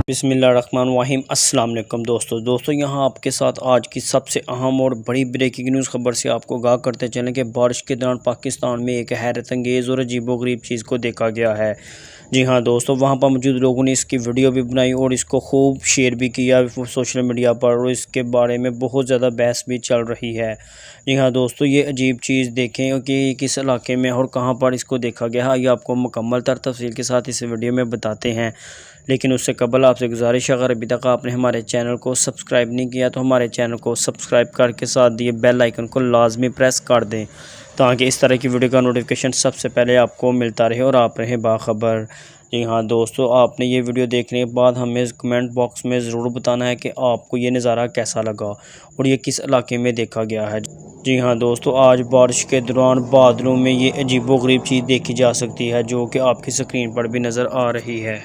بسم اللہ الرحمن الرحیم۔ السلام علیکم دوستو یہاں آپ کے ساتھ آج کی سب سے اہم اور بڑی بریکنگ نیوز خبر سے آپ کو آگاہ کرتے چلیں کہ بارش کے دوران پاکستان میں ایک حیرت انگیز اور عجیب و غریب چیز کو دیکھا گیا ہے۔ جی ہاں دوستو، وہاں پر موجود لوگوں نے اس کی ویڈیو بھی بنائی اور اس کو خوب شیئر بھی کیا سوشل میڈیا پر، اور اس کے بارے میں بہت زیادہ بحث بھی چل رہی ہے۔ جی ہاں دوستو، یہ عجیب چیز دیکھیں کہ کس علاقے میں اور کہاں پر اس کو دیکھا گیا ہے، یہ آپ کو مکمل تفصیل کے ساتھ اس ویڈیو میں بتاتے ہیں۔ لیکن اس سے قبل آپ سے گزارش ہے، اگر ابھی تک آپ نے ہمارے چینل کو سبسکرائب نہیں کیا تو ہمارے چینل کو سبسکرائب کر کے ساتھ دیے بیل آئیکن کو لازمی پریس کر دیں تاکہ اس طرح کی ویڈیو کا نوٹیفیکیشن سب سے پہلے آپ کو ملتا رہے اور آپ رہیں باخبر۔ جی ہاں دوستو، آپ نے یہ ویڈیو دیکھنے کے بعد ہمیں کمنٹ باکس میں ضرور بتانا ہے کہ آپ کو یہ نظارہ کیسا لگا اور یہ کس علاقے میں دیکھا گیا ہے۔ جی ہاں دوستو، آج بارش کے دوران بادلوں میں یہ عجیب و غریب چیز دیکھی جا سکتی ہے جو کہ آپ کی سکرین پر بھی نظر آ رہی ہے۔